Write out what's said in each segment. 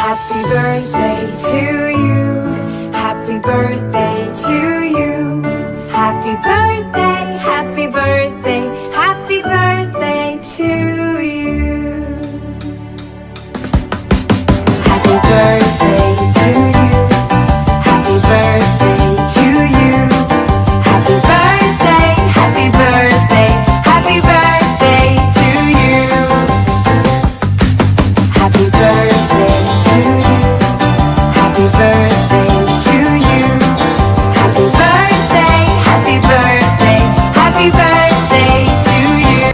Happy birthday to you. Happy birthday to you. Happy birthday, happy birthday, happy birthday to you. Happy birthday to you. Happy birthday to you. Happy birthday, happy birthday, happy birthday to you. Happy birthday to you. Happy birthday to you. Happy birthday, happy birthday, happy birthday to you.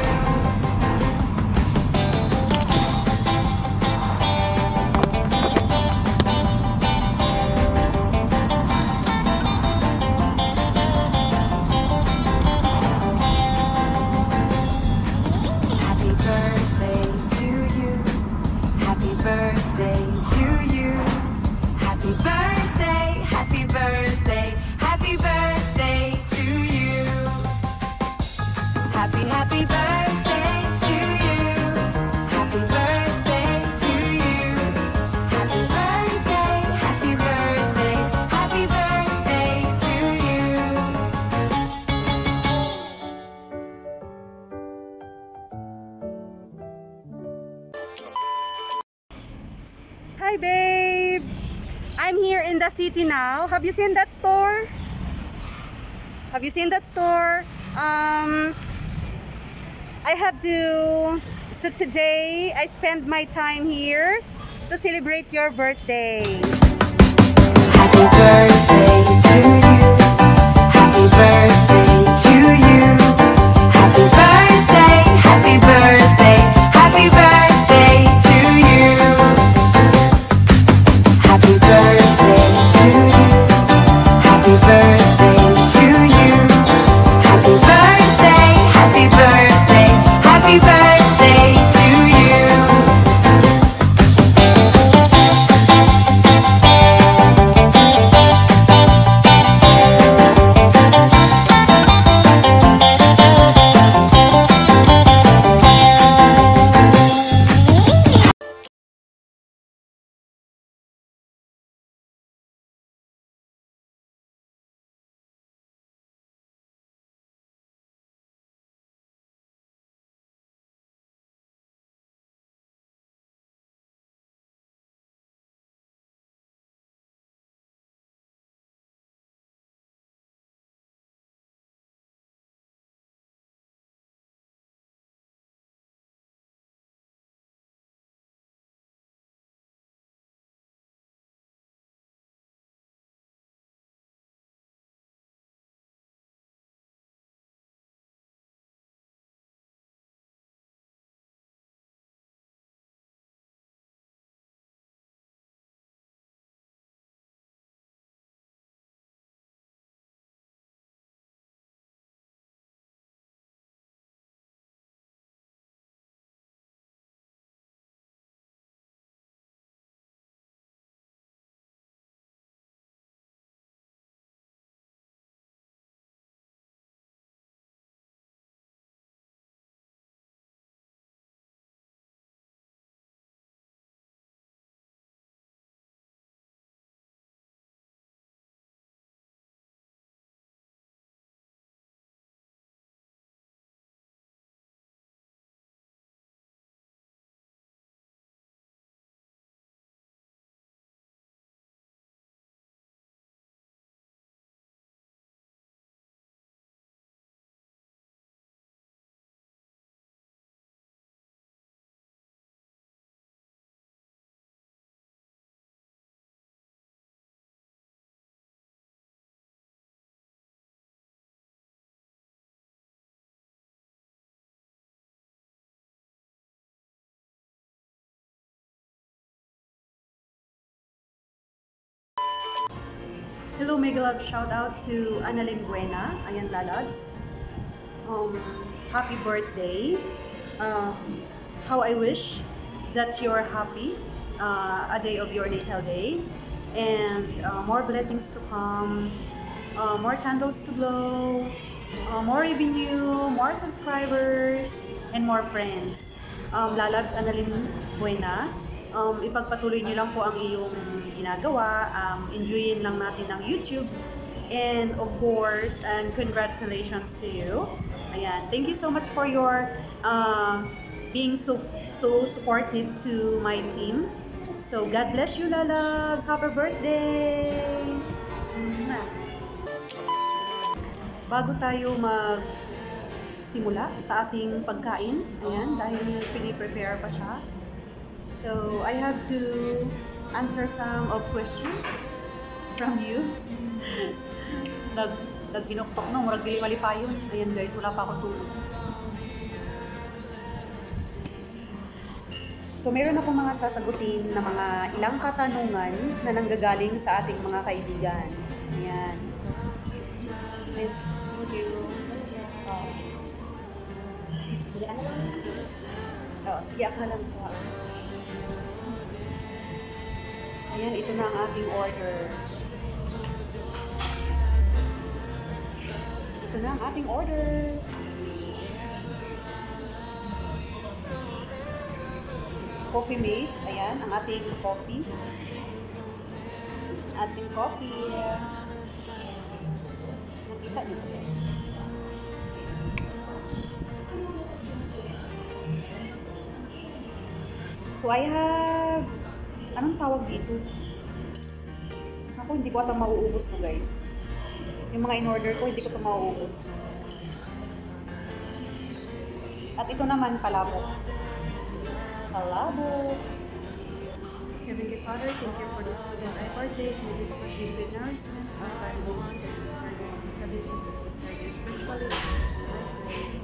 Happy birthday to you. Happy birthday to you. Happy birthday, happy birthday, happy birthday to you. Happy birthday to you. Happy birthday to you. Happy birthday, happy birthday, happy birthday to you. Hi babe! I'm here in the city now. Have you seen that store? Have you seen that store? I have to... So today, I spend my time here to celebrate your birthday. Happy birthday to you. Happy birthday to you. Happy birthday, happy birthday, happy birthday to you. Happy birthday to you. Happy birthday to you. Happy birthday, happy birthday, happy birthday to you. Hello Mega Love, shout out to Annalyn Buena. Ayan lalabs. Happy birthday. How I wish that you're happy a day of your little day, and more blessings to come, more candles to blow, more revenue, more subscribers, and more friends. Lalabs Annalyn Buena. ipagpatuloy niyo lang po ang iyong ginagawa. Enjoyin lang natin ang YouTube. And of course, and congratulations to you. Ayan, thank you so much for your being so supportive to my team. So God bless you, Lalabs. Happy birthday! Bago tayo magsimula sa ating pagkain, ayan, dahil piniprepare pa siya. So I have to answer some of questions from you. Nagginoktok no, murag dili malipayon. Ayan guys, wala pa ako tulog. So meron akong mga sasagutin na mga ilang katanungan na nanggagaling sa ating mga kaibigan. Ayan. Thank you. Sige, akala ko. Ayan, ito na ang ating order. Ito na ang ating order. Coffee mate. Ayan, ang ating coffee. Ating coffee. Nakita niyo ba? So I have, anong tawag dito? Ako, hindi ko ata mauubos to guys. Yung mga in-order ko, hindi ko ito mauubos. At ito naman, palabok. Palabok. Heavenly Father, thank you for this food and I partake. May this food be good nourishment. Our body needs special service. Sabi Jesus will serve you spiritually. Jesus will pray.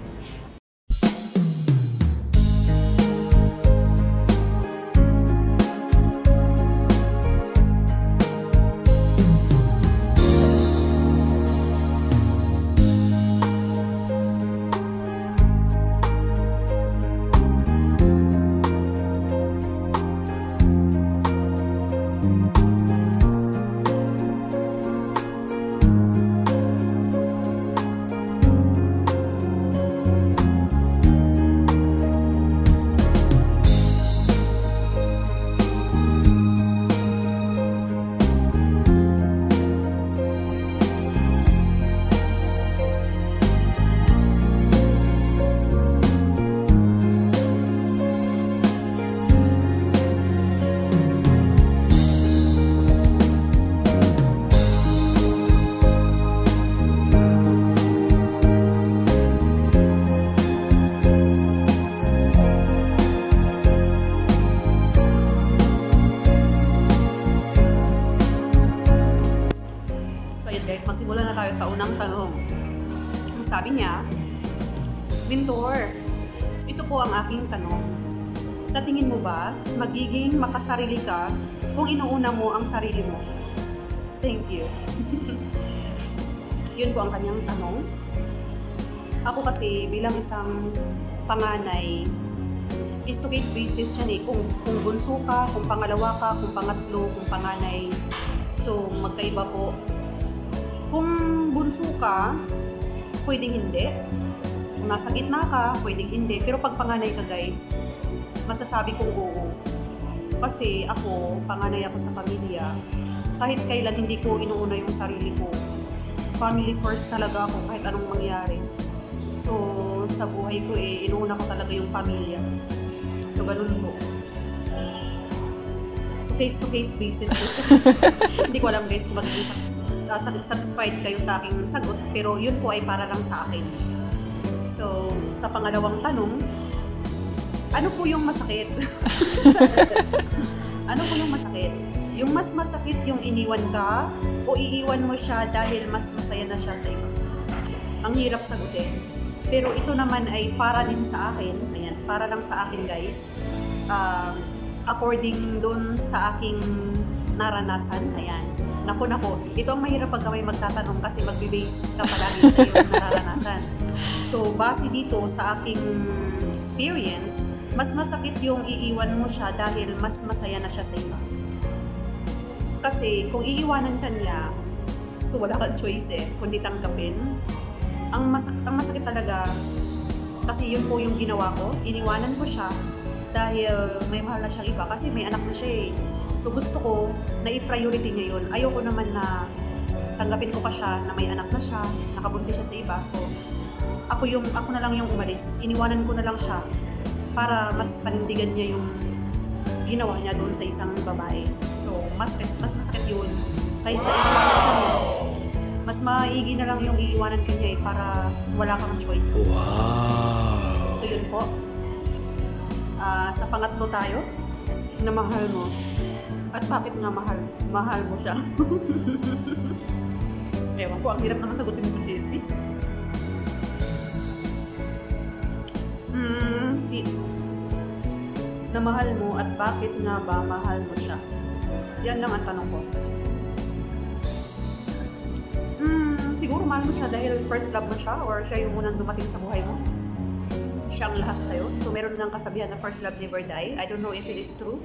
Magsimula na tayo sa unang tanong. Sabi niya, Mentor, ito po ang aking tanong. Sa tingin mo ba, magiging makasarili ka kung inuuna mo ang sarili mo? Thank you. Yun po ang kanyang tanong. Ako kasi bilang isang panganay, case-to-case basis yan eh. Kung bunso ka, kung pangalawa ka, kung pangatlo, kung panganay. So, magkaiba po. Kung bunso ka, pwedeng hindi. Kung nasa gitna ka, pwedeng hindi. Pero pag panganay ka guys, masasabi kong oo. Kasi ako, panganay ako sa pamilya. Kahit kailan hindi ko inuuna yung sarili ko. Family first talaga ako kahit anong mangyari. So, sa buhay ko inuuna ko talaga yung pamilya. So, ganun po. So, case-to-case basis po siya. Hindi ko alam guys kung magiging satisfied kayo sa aking sagot, pero yun po ay para lang sa akin. So, sa pangalawang tanong, ano po yung masakit? Ano po yung masakit? Yung mas masakit yung iniwan ka o iiwan mo siya dahil mas masaya na siya sa iba? Ang hirap sagutin. Pero ito naman ay para din sa akin. Ayan, para lang sa akin guys. According dun sa aking naranasan. Ayan. Naku. Ito ang mahirap pag may magtatanong kasi magbe-base ka palagi sa iyong nararanasan. So, base dito sa aking experience, mas masakit yung iiwan mo siya dahil mas masaya na siya sa iba. Kasi kung iiwanan ka niya, so wala kang choice kundi tanggapin. Ang masakit talaga, kasi yun po yung ginawa ko, iniwanan ko siya, dahil may mahal na siyang iba kasi may anak na siya eh. So gusto ko na i-priority niya yun. Ayoko naman na tanggapin ko pa siya na may anak na siya, nakabuntis siya sa iba. So ako na lang yung umalis. Iniwanan ko na lang siya para mas panindigan niya yung ginawa niya doon sa isang babae. So mas masakit yun kaysa iiwanan ka niya. Mas maigi na lang yung iiwanan ka niya eh, para wala kang choice. Wow! So yun po. Sa pangatlo tayo, na mahal mo. At bakit nga mahal mo siya? Ewan ko, ang hirap naman sagutin ito, GSP. Na mahal mo at bakit nga ba mahal mo siya? Yan lang ang tanong ko. Siguro mahal mo siya dahil first love mo siya or siya yung unang dumating sa buhay mo. Siya ang lahat sa'yo. So meron ngang kasabihan na first love never die. I don't know if it is true.